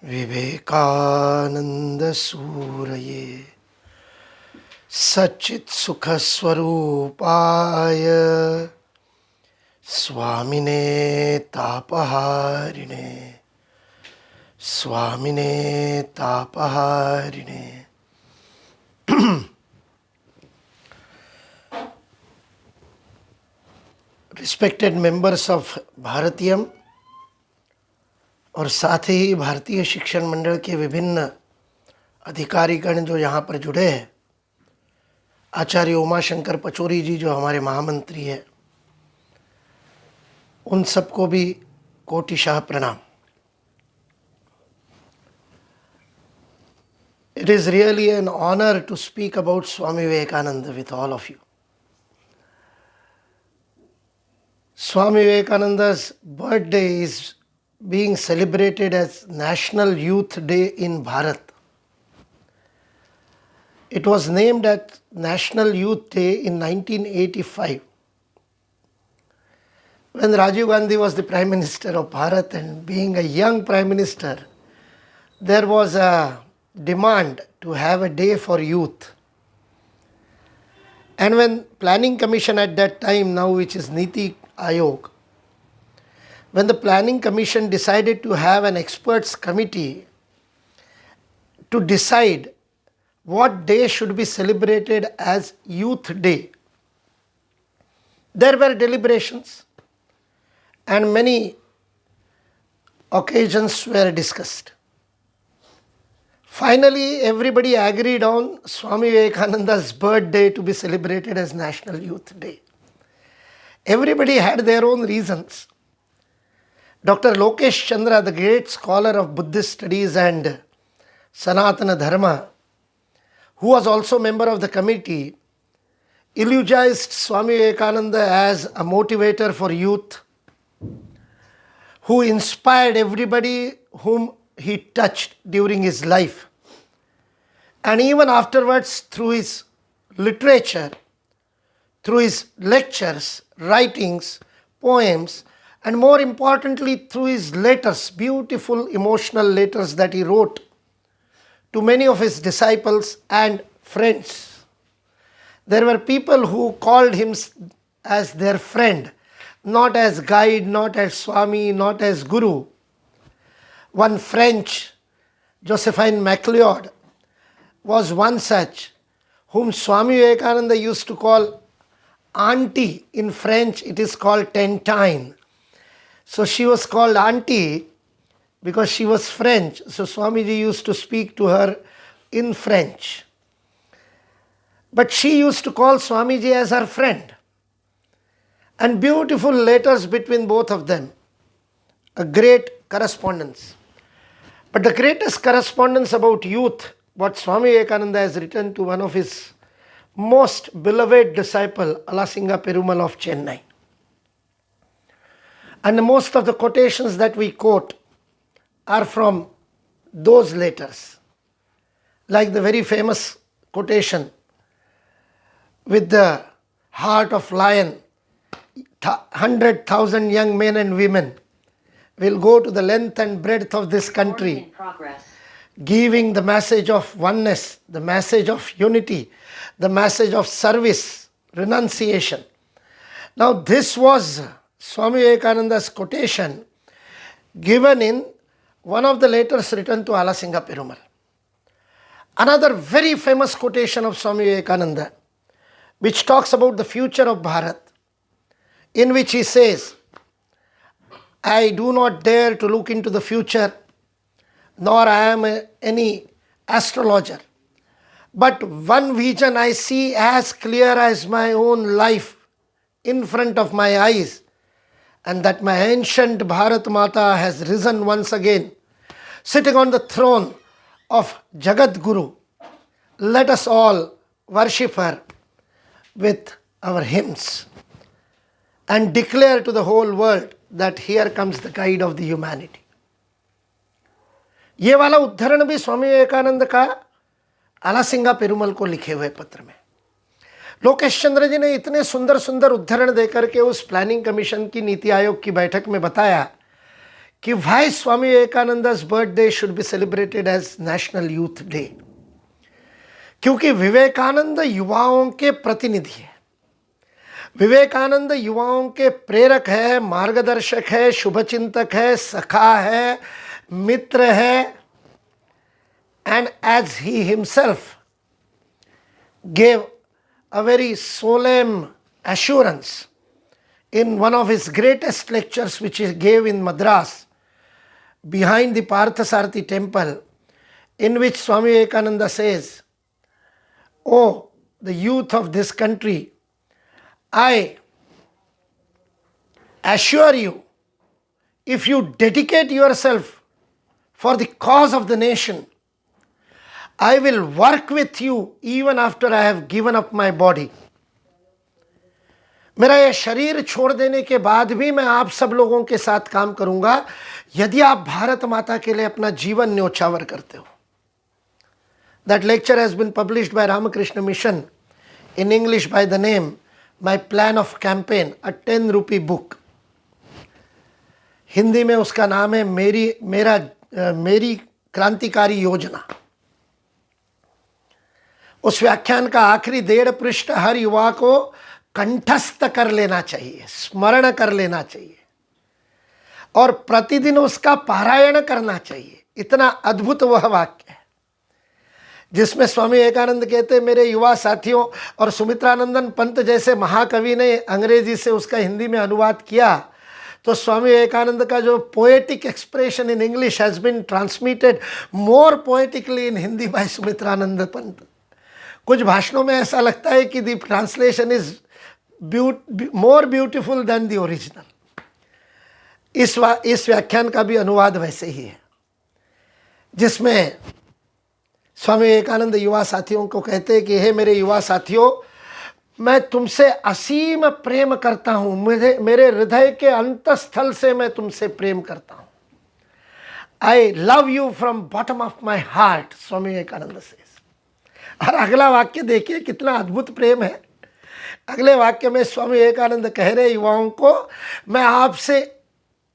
विवेकानंद सूरये सच्चित् सुख स्वरूपाय स्वामिने तापहारिणे स्वामिने तापहारिणे. Respected members of भारतीयम और साथ ही भारतीय शिक्षण मंडल के विभिन्न अधिकारीगण जो यहाँ पर जुड़े हैं, आचार्य उमाशंकर पचौरी जी जो हमारे महामंत्री हैं, उन सबको भी कोटिशाह प्रणाम. It is really an honor to speak about Swami Vivekananda with all of you. Swami Vivekananda's birthday is being celebrated as National Youth Day in Bharat. It was named as National Youth Day in 1985 when Rajiv Gandhi was the Prime Minister of Bharat, and being a young Prime Minister, there was a demand to have a day for youth. And when Planning Commission at that time, now which is Niti Ayog, when the Planning Commission decided to have an experts committee to decide what day should be celebrated as Youth Day, there were deliberations and many occasions were discussed. Finally, everybody agreed on Swami Vivekananda's birthday to be celebrated as National Youth Day. Everybody had their own reasons. Dr. Lokesh Chandra, the great scholar of Buddhist studies and Sanatana Dharma, who was also member of the committee, eulogized Swami Vivekananda as a motivator for youth, who inspired everybody whom he touched during his life. And even afterwards, through his literature, through his lectures, writings, poems, and more importantly, through his letters, beautiful emotional letters that he wrote to many of his disciples and friends. There were people who called him as their friend, not as guide, not as Swami, not as Guru. One French, Josephine MacLeod, was one such, whom Swami Vivekananda used to call auntie. In French, it is called tantine. So she was called auntie because she was French. So Swamiji used to speak to her in French. But she used to call Swamiji as her friend. And beautiful letters between both of them. A great correspondence. But the greatest correspondence about youth, what Swami Vivekananda has written to one of his most beloved disciple, Alasinga Perumal of Chennai. And most of the quotations that we quote are from those letters. Like the very famous quotation, with the heart of lion, 100,000 young men and women will go to the length and breadth of this country, giving the message of oneness, the message of unity, the message of service, renunciation. Now this was Swami Vivekananda's quotation given in one of the letters written to Alasinga Perumal. Another very famous quotation of Swami Vivekananda, which talks about the future of Bharat, in which he says, I do not dare to look into the future, nor I am any astrologer. But one vision I see as clear as my own life in front of my eyes, and that my ancient Bharat Mata has risen once again, sitting on the throne of Jagat Guru. Let us all worship her with our hymns and declare to the whole world that here comes the guide of the humanity. ये वाला उद्धरण भी स्वामी विवेकानंद का आलासिंगा पेरुमल को लिखे हुए पत्र में. लोकेश चंद्र जी ने इतने सुंदर सुंदर उद्धरण देकर के उस प्लानिंग कमीशन की नीति आयोग की बैठक में बताया कि why Swami Vivekananda's birthday should be celebrated as National Youth Day. क्योंकि विवेकानंद युवाओं के प्रतिनिधि है, विवेकानंद युवाओं के प्रेरक है, मार्गदर्शक है, शुभचिंतक है, सखा है, मित्र है. And as he himself gave a very solemn assurance in one of his greatest lectures which he gave in Madras behind the Parthasarathi temple, in which Swami Vivekananda says, "Oh, the youth of this country, I assure you, if you dedicate yourself for the cause of the nation, I will work with you even after I have given up my body." मेरा ये शरीर छोड़ देने के बाद भी मैं आप सब लोगों के साथ काम करूंगा यदि आप भारत माता के लिए अपना जीवन न्योछावर करते हो. That lecture has been published by Ramakrishna Mission in English by the name My Plan of Campaign, a 10 rupee book. Hindi में उसका नाम है मेरी क्रांतिकारी योजना. उस व्याख्यान का आखिरी 1.5 पृष्ठ हर युवा को कंठस्थ कर लेना चाहिए, स्मरण कर लेना चाहिए और प्रतिदिन उसका पारायण करना चाहिए. इतना अद्भुत वह वाक्य है जिसमें स्वामी विवेकानंद कहते हैं, मेरे युवा साथियों, और सुमित्रानंदन पंत जैसे महाकवि ने अंग्रेजी से उसका हिंदी में अनुवाद किया, तो स्वामी विवेकानंद का जो poetic expression in English has been transmitted more poetically in Hindi by Sumitranand Pant. कुछ भाषणों में ऐसा लगता है कि the translation is more beautiful than the original. इस व्याख्यान का भी अनुवाद वैसे ही है जिसमें स्वामी विवेकानंद युवा साथियों को कहते हैं कि हे मेरे युवा साथियों, मैं तुमसे असीम प्रेम करता हूँ, मेरे हृदय के अंतस्थल से मैं तुमसे प्रेम करता हूँ. I love you from bottom of my heart, Swami Vivekananda से. और अगला वाक्य देखिए कितना अद्भुत प्रेम है. अगले वाक्य में स्वामी विवेकानंद कह रहे युवाओं को, मैं आपसे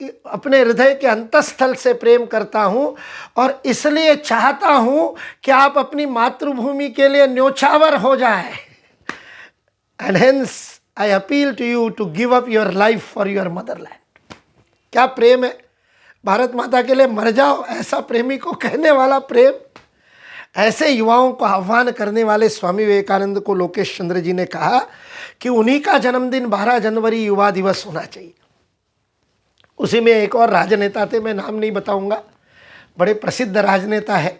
अपने हृदय के अंतस्थल से प्रेम करता हूँ और इसलिए चाहता हूँ कि आप अपनी मातृभूमि के लिए न्योछावर हो जाए. And hence I appeal to you to give up your life for your motherland. क्या प्रेम है, भारत माता के लिए मर जाओ, ऐसा प्रेमी को कहने वाला प्रेम. ऐसे युवाओं को आह्वान करने वाले स्वामी विवेकानंद को लोकेश चंद्र जी ने कहा कि उन्हीं का जन्मदिन 12 जनवरी युवा दिवस होना चाहिए. उसी में एक और राजनेता थे, मैं नाम नहीं बताऊंगा, बड़े प्रसिद्ध राजनेता है.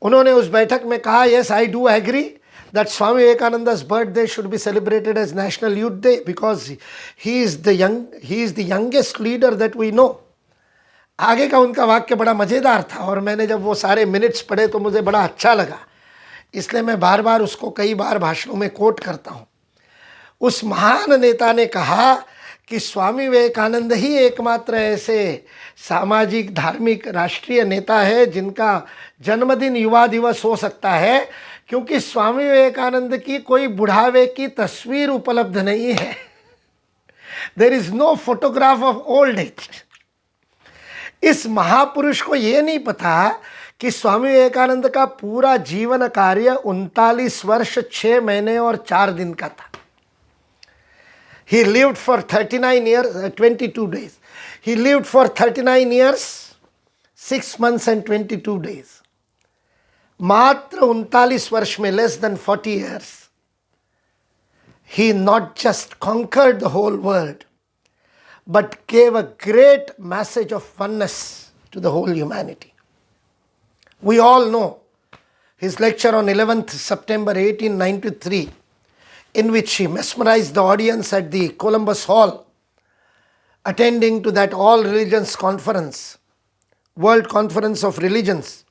उन्होंने उस बैठक में कहा, yes I do agree that Swami Vivekananda's birthday should be celebrated as National Youth Day because he is the youngest leader that we know. आगे का उनका वाक्य बड़ा मज़ेदार था और मैंने जब वो सारे मिनट्स पढ़े तो मुझे बड़ा अच्छा लगा, इसलिए मैं बार बार उसको कई बार भाषणों में कोट करता हूँ. उस महान नेता ने कहा कि स्वामी विवेकानंद ही एकमात्र ऐसे सामाजिक, धार्मिक, राष्ट्रीय नेता है जिनका जन्मदिन युवा दिवस हो सकता है, क्योंकि स्वामी विवेकानंद की कोई बुढ़ावे की तस्वीर उपलब्ध नहीं है. There is no photograph of old age. इस महापुरुष को ये नहीं पता कि स्वामी विवेकानंद का पूरा जीवन कार्य 39 वर्ष 6 महीने और 4 दिन का था. He lived for 39 years, 22 days. He lived for 39 years, 6 months and 22 days. मात्र 39 वर्ष में, less than 40 years, he not just conquered the whole world, but gave a great message of oneness to the whole humanity. We all know his lecture on 11th September 1893, in which he mesmerized the audience at the Columbus Hall, attending to that all religions conference, World Conference of Religions,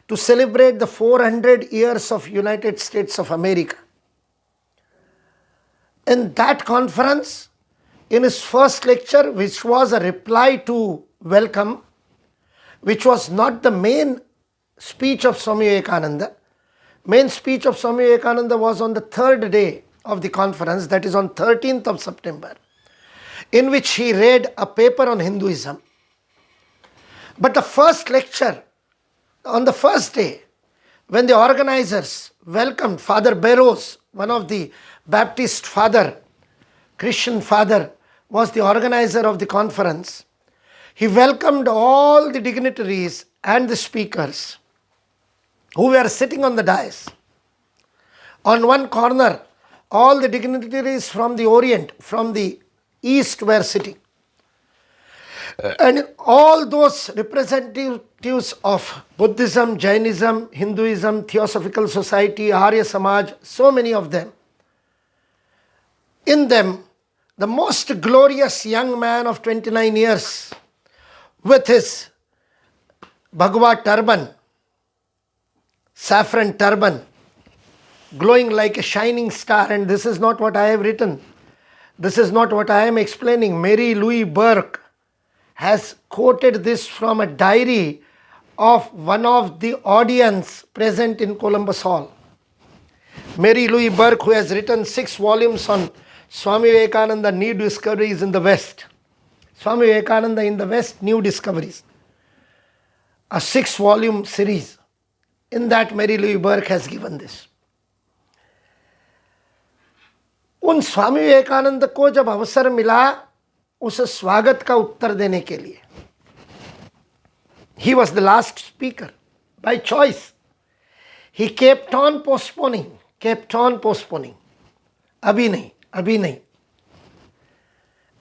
to celebrate the 400 years of United States of America. In that conference, in his first lecture, which was a reply to welcome, which was not the main speech of Swami Vivekananda. Main speech of Swami Vivekananda was on the 3rd day of the conference, that is on 13th of September, in which he read a paper on Hinduism. But the first lecture, on the first day, when the organizers welcomed Father Barrows, one of the Baptist father, Christian father, was the organizer of the conference. He welcomed all the dignitaries and the speakers who were sitting on the dais. On one corner, all the dignitaries from the Orient, from the East were sitting. And all those representatives of Buddhism, Jainism, Hinduism, Theosophical Society, Arya Samaj, so many of them. In them, the most glorious young man of 29 years with his Bhagwa turban, saffron turban, glowing like a shining star. And this is not what I have written. This is not what I am explaining. Mary Louise Burke has quoted this from a diary of one of the audience present in Columbus Hall. Mary Louise Burke, who has written 6 volumes on Swami Vivekananda, New Discoveries in the West. Swami Vivekananda in the West, New Discoveries. A 6-volume series. In that, Mary Louise Burke has given this. उन स्वामी विवेकानंद को जब अवसर मिला उस स्वागत का उत्तर देने के लिए, he was the last speaker by choice. He kept on postponing. अभी नहीं.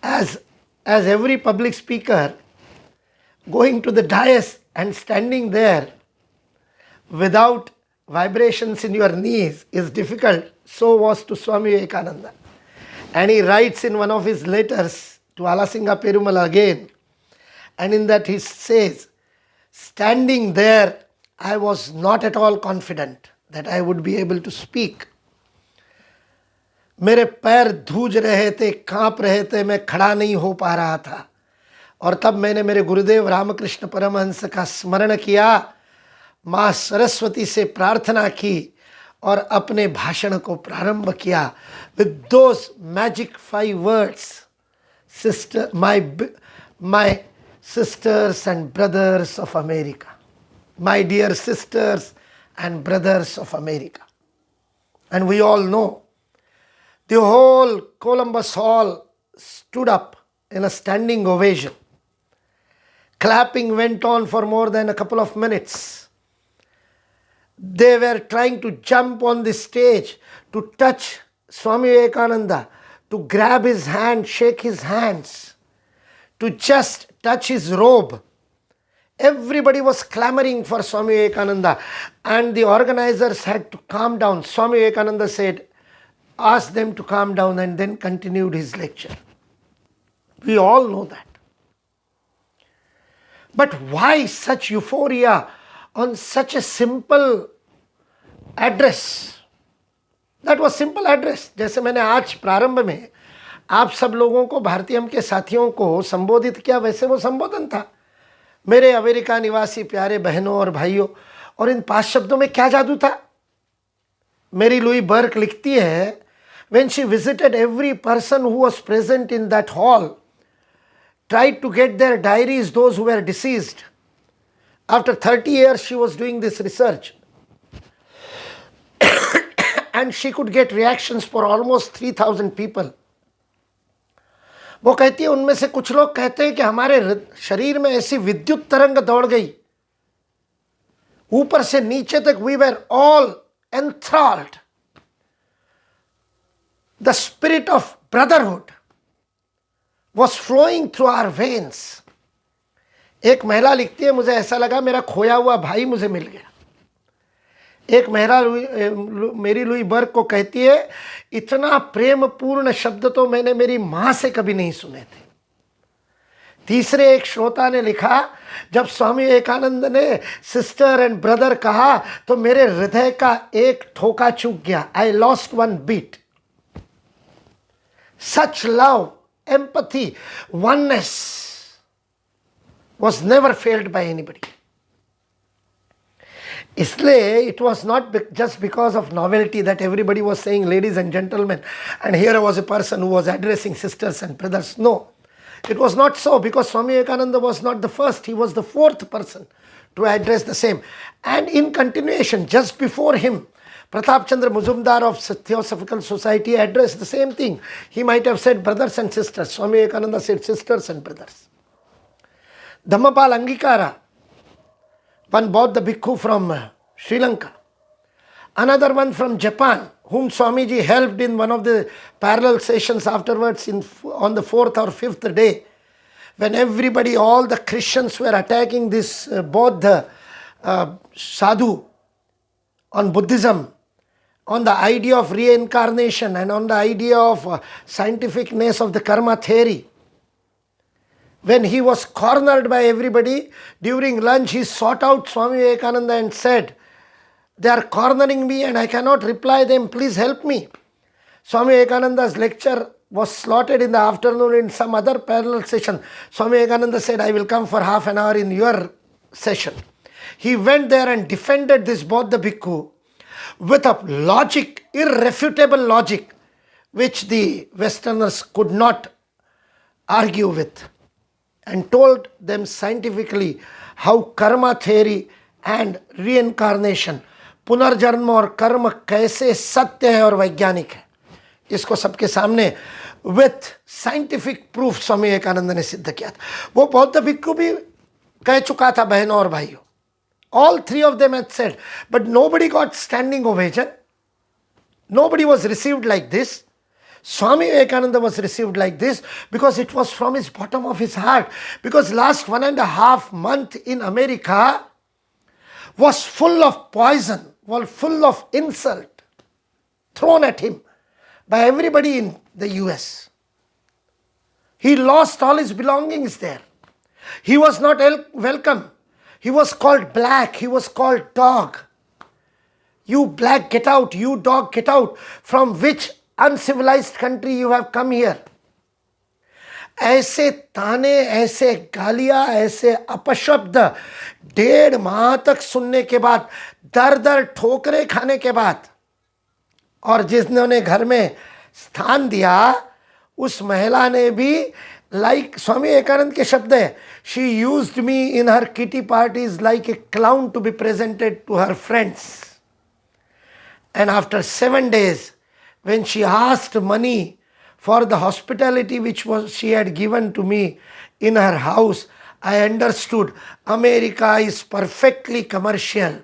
As every public speaker going to the dais and standing there without vibrations in your knees is difficult, so was to Swami Vivekananda. And he writes in one of his letters to Alasinga Perumal again, and in that he says, standing there, I was not at all confident that I would be able to speak. मेरे पैर धूज रहे थे, कांप रहे थे, मैं खड़ा नहीं हो पा रहा था. और तब मैंने मेरे गुरुदेव रामकृष्ण परमहंस का स्मरण किया, माँ सरस्वती से प्रार्थना की और अपने भाषण को प्रारंभ किया. With those magic 5 words, my sisters and brothers of America, my dear sisters and brothers of America. And we all know, the whole Columbus Hall stood up in a standing ovation. Clapping went on for more than a couple of minutes. They were trying to jump on the stage to touch Swami Vivekananda, to grab his hand, shake his hands, to just touch his robe. Everybody was clamoring for Swami Vivekananda, and the organizers had to calm down. Swami Vivekananda said, asked them to calm down, and then continued his lecture. We all know that. But why such euphoria on such a simple address? That was simple address. जैसे मैंने आज प्रारंभ में आप सब लोगों को, भारतीयम के साथियों को संबोधित किया, वैसे वो संबोधन था. मेरे अमेरिका निवासी प्यारे बहनों और भाइयों, और इन 5 शब्दों में क्या जादू था? मेरी लुई बर्क लिखती है, when she visited every person who was present in that hall, tried to get their diaries, those who were deceased. After 30 years she was doing this research. And she could get reactions for almost 3,000 people. वो कहती है, उनमें से कुछ लोग कहते हैं कि हमारे शरीर में ऐसी विद्युत तरंग दौड़ गई, ऊपर से नीचे तक, we were all enthralled. The spirit of brotherhood was flowing through our veins. एक महिला लिखती है, मुझे ऐसा लगा मेरा खोया हुआ भाई मुझे मिल गया. एक महिला मेरी लुई बर्क को कहती है, इतना प्रेम पूर्ण शब्द तो मैंने मेरी मां से कभी नहीं सुने थे. तीसरे एक श्रोता ने लिखा, जब स्वामी विवेकानंद ने सिस्टर एंड ब्रदर कहा तो मेरे हृदय का एक ठोका चूक गया. I lost one beat. Such love, empathy, oneness was never felt by anybody. इसलिए it was not just because of novelty that everybody was saying ladies and gentlemen, and here was a person who was addressing sisters and brothers. No, It was not so, because Swami Vivekananda was not the first, he was the fourth person to address the same. And in continuation, just before him, Pratap Chandra Muzumdar of Theosophical Society addressed the same thing. He might have said brothers and sisters. Swami Vivekananda said sisters and brothers. Dhammapal Angikara, one Bauddha bhikkhu from Sri Lanka. Another one from Japan, whom Swamiji helped in one of the parallel sessions afterwards on the 4th or 5th day, when everybody, all the Christians were attacking this Bauddha sadhu on Buddhism, on the idea of reincarnation and on the idea of scientificness of the karma theory. When he was cornered by everybody, during lunch he sought out Swami Vivekananda and said, "They are cornering me and I cannot reply them, please help me." Swami Vivekananda's lecture was slotted in the afternoon in some other parallel session. Swami Vivekananda said, "I will come for half an hour in your session." He went there and defended this Bauddha bhikkhu with a logic, irrefutable logic, which the Westerners could not argue with, and told them scientifically how karma theory and reincarnation, पुनर्जन्म और कर्म कैसे सत्य है और वैज्ञानिक है, इसको सबके सामने with scientific proof Swami Vivekananda ने सिद्ध किया था. वो बौद्ध भिक्खु भी कह चुका था, बहनों और भाइयों. All three of them had said, but nobody got standing ovation. Nobody was received like this. Swami Vivekananda was received like this because it was from his bottom of his heart. Because last 1.5 months in America was full of poison, was full of insult thrown at him by everybody in the US. He lost all his belongings there. He was not welcome. He was called black. He was called dog. You black, get out. You dog, get out. From which uncivilized country you have come here? ऐसे ताने, ऐसे गालियां, ऐसे अपशब्द 1.5 माह तक सुनने के बाद, दर दर ठोकरे खाने के बाद, और जिन्होंने घर में स्थान दिया उस महिला ने भी, लाइक स्वामी विवेकानंद के शब्द है, she used me in her kitty parties like a clown to be presented to her friends. And after 7 days, when she asked money for the hospitality which she had given to me in her house, I understood America is perfectly commercial.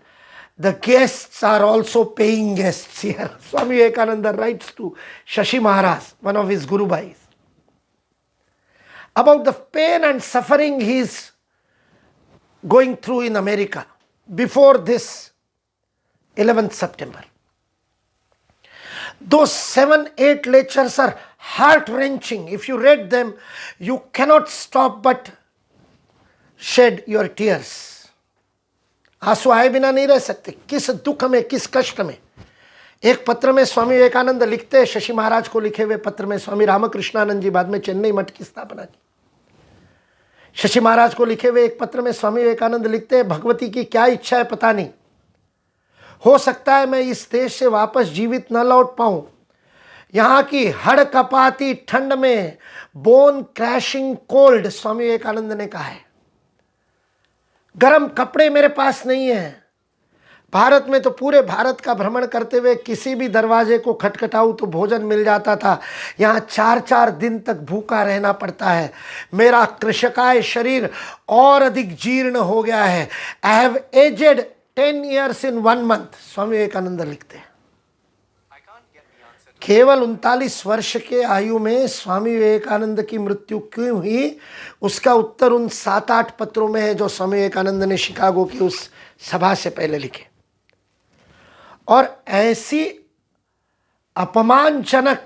The guests are also paying guests here. Swami Vivekananda writes to Shashi Maharaj, one of his Guru Bhais, about the pain and suffering he is going through in America before this 11th September. Those 7-8 lectures are heart-wrenching. If you read them, you cannot stop but shed your tears. आंसू आए बिना नहीं रह सकते. किस दुख में, किस कष्ट में. एक पत्र में स्वामी विवेकानंद लिखते हैं, शशि महाराज को लिखे हुए पत्र में, स्वामी रामकृष्णानंद जी बाद में चेन्नई मठ की स्थापना की. शशि महाराज को लिखे हुए एक पत्र में स्वामी विवेकानंद लिखते हैं, भगवती की क्या इच्छा है पता नहीं, हो सकता है मैं इस देश से वापस जीवित न लौट पाऊं. यहाँ की हड़कंपाती ठंड में, bone crashing cold, Swami Vivekananda ने कहा है, गर्म कपड़े मेरे पास नहीं है. भारत में तो पूरे भारत का भ्रमण करते हुए किसी भी दरवाजे को खटखटाऊं तो भोजन मिल जाता था. यहाँ 4-4 दिन तक भूखा रहना पड़ता है. मेरा कृशकाय शरीर और अधिक जीर्ण हो गया है. I have aged 10 years in 1 month. Swami Vivekananda लिखते हैं. केवल 39 वर्ष के आयु में स्वामी विवेकानंद की मृत्यु क्यों हुई, उसका उत्तर उन 7-8 पत्रों में है जो स्वामी विवेकानंद ने शिकागो की उस सभा से पहले लिखे. और ऐसी अपमानजनक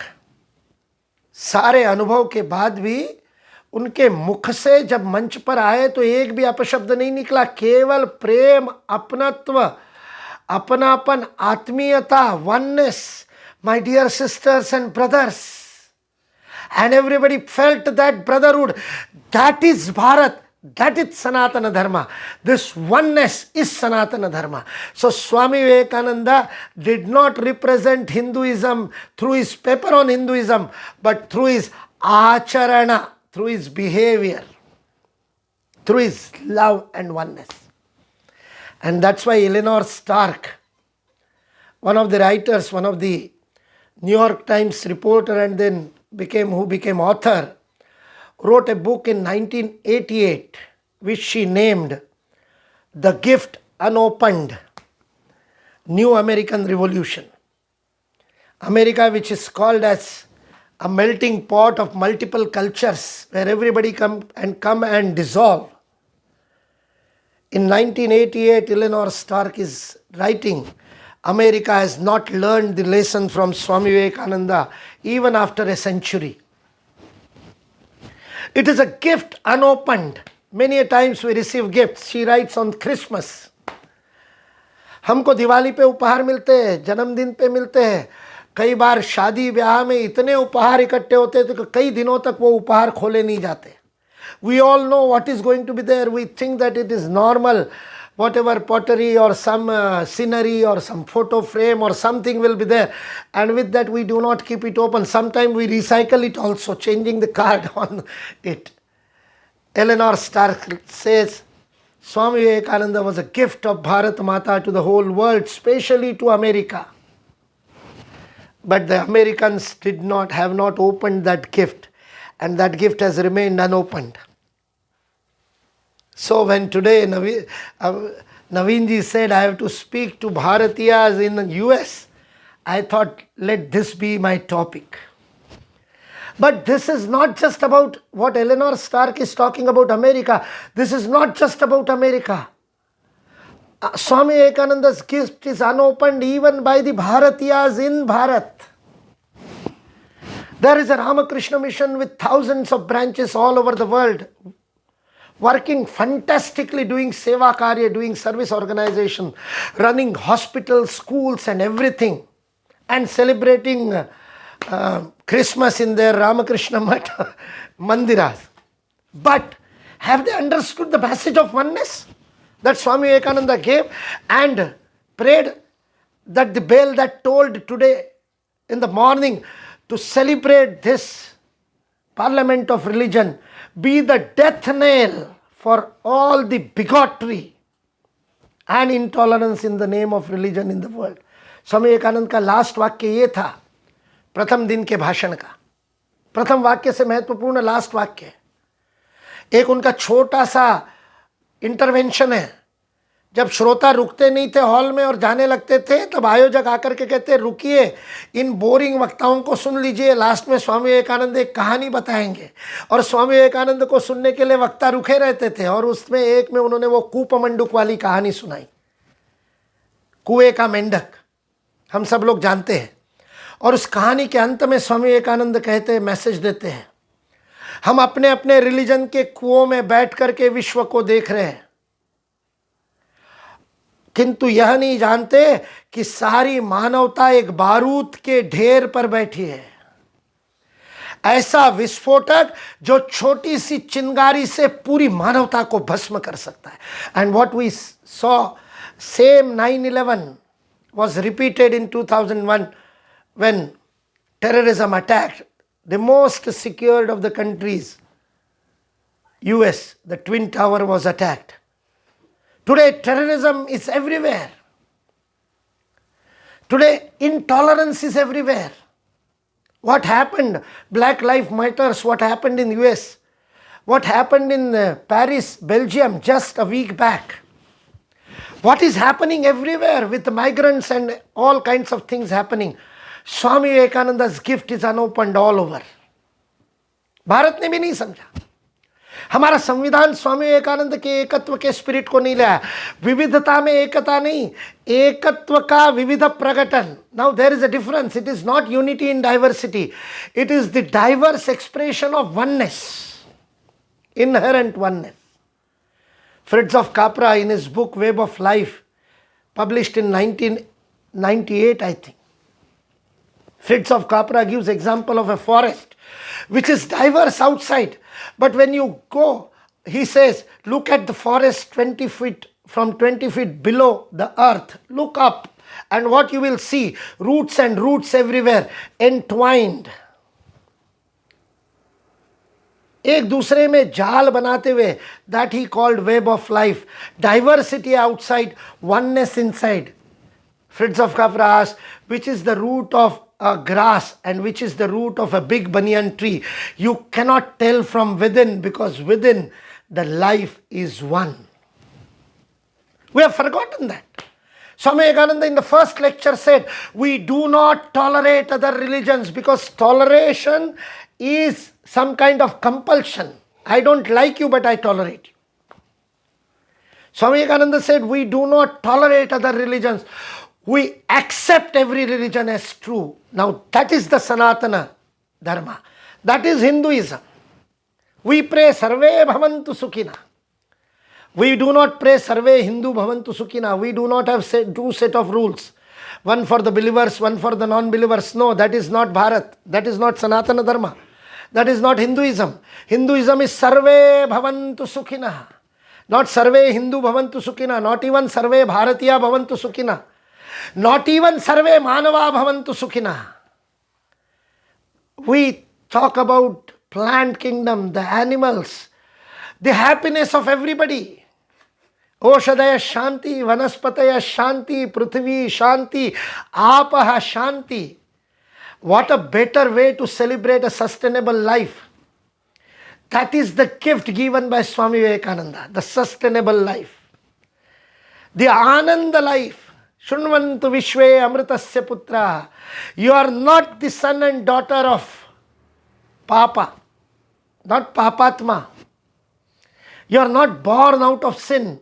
सारे अनुभव के बाद भी उनके मुख से जब मंच पर आए तो एक भी अपशब्द नहीं निकला. केवल प्रेम, अपनत्व, अपनापन, आत्मीयता, oneness, my dear sisters and brothers, and everybody felt that brotherhood. That is Bharat, that is Sanatana Dharma. This oneness is Sanatana Dharma. So Swami Vivekananda did not represent Hinduism through his paper on Hinduism, but through his acharana, through his behavior, through his love and oneness. And that's why Eleanor Stark, one of the writers, one of the New York Times reporter and then became author, wrote a book in 1988 which she named The Gift Unopened, New American Revolution. America, which is called as a melting pot of multiple cultures where everybody come and dissolve. In 1988, Eleanor Stark is writing, America has not learned the lesson from Swami Vivekananda even after a century. It is a gift unopened. Many a times we receive gifts. She writes on Christmas. हमको दिवाली पे उपहार मिलते हैं, जन्मदिन पे मिलते हैं. कई बार शादी ब्याह में इतने उपहार इकट्ठे होते हैं तो कई दिनों तक वो उपहार खोले नहीं जाते. We all know what is going to be there. We think that it is normal. Whatever pottery or some scenery or some photo frame or something will be there. And with that we do not keep it open. Sometimes we recycle it also, changing the card on it. Eleanor Stark says, Swami Vivekananda was a gift of Bharat Mata to the whole world, especially to America. But the Americans have not opened that gift, and that gift has remained unopened. So when today Naveenji said I have to speak to Bharatiyas in the US, I thought let this be my topic. But this is not just about what Eleanor Stark is talking about America. This is not just about America. Swami Vivekananda's gift is unopened even by the Bharatiyas in Bharat. There is a Ramakrishna mission with thousands of branches all over the world, working fantastically, doing seva karya, doing service organization, running hospitals, schools and everything, and celebrating Christmas in their Ramakrishna mandiras. But have they understood the message of oneness that Swami Vivekananda gave and prayed that the bell that tolled today in the morning to celebrate this parliament of religion be the death knell for all the bigotry and intolerance in the name of religion in the world. Swami Vivekananda का last वाक्य ये था प्रथम दिन के भाषण का. प्रथम वाक्य से महत्वपूर्ण लास्ट वाक्य है. एक उनका छोटा सा इंटरवेंशन है. जब श्रोता रुकते नहीं थे हॉल में और जाने लगते थे, तब आयोजक आकर के कहते रुकिए, इन बोरिंग वक्ताओं को सुन लीजिए, लास्ट में स्वामी विवेकानंद एक कहानी बताएंगे. और स्वामी विवेकानंद को सुनने के लिए वक्ता रुके रहते थे और उसमें एक में उन्होंने वो कूपमंडूक वाली कहानी सुनाई. कुएं का मेंढक हम सब लोग जानते हैं. और उस कहानी के अंत में स्वामी विवेकानंद कहते हैं, मैसेज देते हैं, हम अपने अपने रिलीजन के कुओं में बैठ करके विश्व को देख रहे हैं, किंतु यह नहीं जानते कि सारी मानवता एक बारूद के ढेर पर बैठी है. ऐसा विस्फोटक जो छोटी सी चिंगारी से पूरी मानवता को भस्म कर सकता है. And what we saw, same 9/11 was repeated in 2001 when terrorism attacked the most secured of the countries, US. The Twin Tower was attacked. Today terrorism is everywhere. Today intolerance is everywhere. What happened? Black Lives Matters, what happened in US? What happened in Paris, Belgium just a week back? What is happening everywhere with the migrants and all kinds of things happening? Swami Vivekananda's gift is unopened all over. Bharat ने भी नहीं समझा. हमारा संविधान स्वामी विवेकानंद के एकत्व के spirit को नहीं लाया. विविधता में एकता नहीं, एकत्व का विविध प्रकटन. Now there is a difference. It is not unity in diversity. It is the diverse expression of oneness, inherent oneness. Fritz of Capra in his book Web of Life, published in 1998 I think, Fritz of Capra gives example of a forest which is diverse outside, but when you go, he says, look at the forest 20 feet, from 20 feet below the earth, look up, and what you will see, roots and roots everywhere, entwined. एक दूसरे में जाल बनाते हुए, that he called web of life. Diversity outside, oneness inside. Fritz of Capra asked, which is the root of a grass and which is the root of a big banyan tree? You cannot tell from within, because within the life is one. We have forgotten that. Swami Vivekananda in the first lecture said, we do not tolerate other religions because toleration is some kind of compulsion. I don't like you, but I tolerate you. Swami Vivekananda said, we do not tolerate other religions. We accept every religion as true. Now that is the Sanatana Dharma. That is Hinduism. We pray Sarve Bhavantu Sukhina. We do not pray Sarve Hindu Bhavantu Sukhina. We do not have two set of rules. One for the believers, one for the non-believers. No, that is not Bharat. That is not Sanatana Dharma. That is not Hinduism. Hinduism is Sarve Bhavantu Sukhina. Not Sarve Hindu Bhavantu Sukhina. Not even Sarve Bharatiya Bhavantu Sukhina. Not even Sarve Manava Bhavantu Sukhina. We talk about plant kingdom, the animals, the happiness of everybody. Oshadaya Shanti, Vanaspataya Shanti, Prithvi Shanti, Apaha Shanti. What a better way to celebrate a sustainable life. That is the gift given by Swami Vivekananda, the sustainable life. The Ananda life. Shunvantu Vishwe Amritasya Putra. You are not the son and daughter of Papa, not Papatma. You are not born out of sin.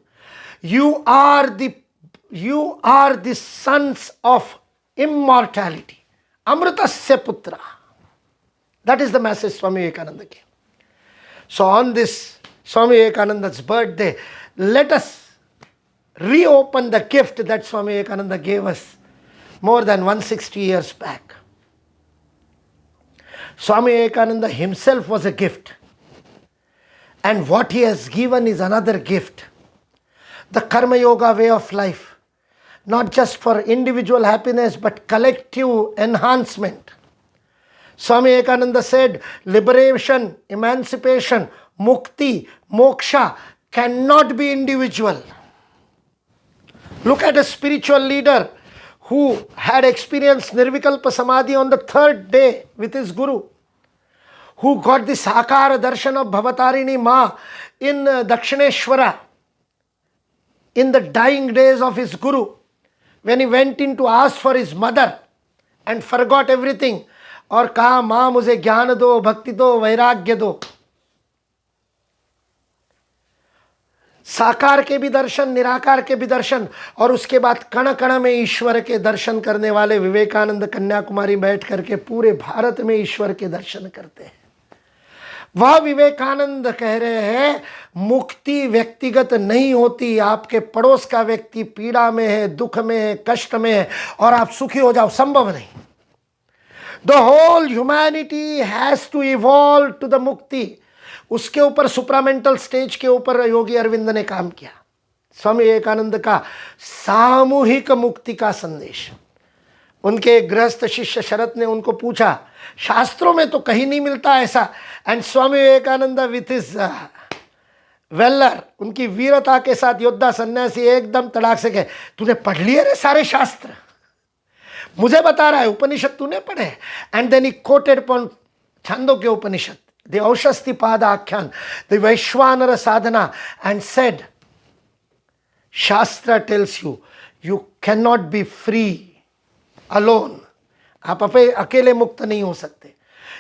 You are the sons of immortality. Amritasya Putra. That is the message Swami Vivekananda gave. So on this Swami Vivekananda's birthday, let us reopen the gift that Swami Vivekananda gave us more than 160 years back. Swami Vivekananda himself was a gift. And what he has given is another gift. The Karma Yoga way of life. Not just for individual happiness, but collective enhancement. Swami Vivekananda said, liberation, emancipation, mukti, moksha cannot be individual. Look at a spiritual leader who had experienced Nirvikalpa Samadhi on the third day with his Guru, who got the Sakara Darshan of Bhavatarini Ma in Dakshineshwara in the dying days of his Guru, when he went in to ask for his mother and forgot everything, और कहा माँ मुझे ज्ञान दो, भक्ति दो, वैराग्य दो. साकार के भी दर्शन, निराकार के भी दर्शन, और उसके बाद कण कण में ईश्वर के दर्शन करने वाले विवेकानंद कन्याकुमारी बैठ करके पूरे भारत में ईश्वर के दर्शन करते हैं. वह विवेकानंद कह रहे हैं, मुक्ति व्यक्तिगत नहीं होती. आपके पड़ोस का व्यक्ति पीड़ा में है, दुख में है, कष्ट में है, और आप सुखी हो जाओ, संभव नहीं. The whole humanity has to evolve to the mukti. उसके ऊपर सुप्रामेंटल स्टेज के ऊपर योगी अरविंद ने काम किया. स्वामी विवेकानंद का सामूहिक मुक्ति का संदेश. उनके गृहस्थ शिष्य शरत ने उनको पूछा, शास्त्रों में तो कहीं नहीं मिलता ऐसा. And Swami Vivekananda with his valour, उनकी वीरता के साथ योद्धा सन्यासी एकदम तड़ाक से कहे, तूने पढ़ लिए रे सारे शास्त्र, मुझे बता रहा है उपनिषद तूने पढ़े. And then he quoted upon Chandogya Upanishad, the Aushasti pada akhyana, the Vaishvanara sadhana, and said, shastra tells you, you can not be free alone. आप अकेले मुक्त नहीं हो सकते.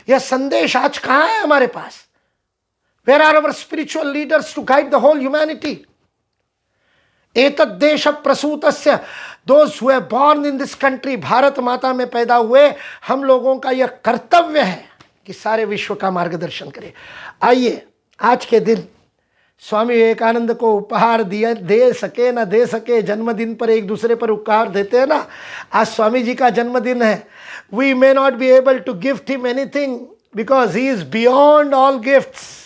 यह संदेश आज कहाँ है हमारे पास? Where are our spiritual leaders to guide the whole humanity? एतद् देश प्रसूतस्य, those who have born in this country, Bharat माता में पैदा हुए हम लोगों का यह कर्तव्य है कि सारे विश्व का मार्गदर्शन करें. आइए आज के दिन स्वामी विवेकानंद को उपहार दिया, दे सके ना दे सके, जन्मदिन पर एक दूसरे पर उपहार देते हैं ना. आज स्वामी जी का जन्मदिन है. We may not be able to gift him anything because he is beyond all gifts.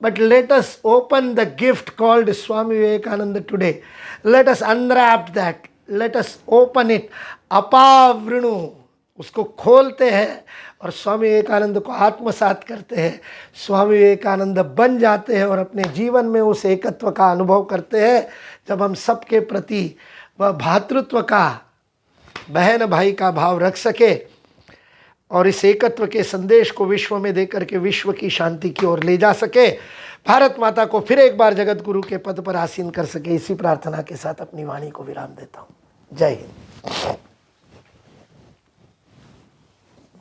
But let us open the gift called Swami Vivekananda today. Let us unwrap that. Let us open it. Apavrinu. उसको खोलते हैं और स्वामी विवेकानंद को आत्मसात करते हैं, स्वामी विवेकानंद बन जाते हैं और अपने जीवन में उस एकत्व का अनुभव करते हैं। जब हम सबके प्रति वह भातृत्व का, बहन भाई का भाव रख सके और इस एकत्व के संदेश को विश्व में देकर के विश्व की शांति की ओर ले जा सके, भारत माता को फिर एक बार जगत गुरु के पद पर आसीन कर सके, इसी प्रार्थना के साथ अपनी वाणी को विराम देता हूँ। जय हिंद।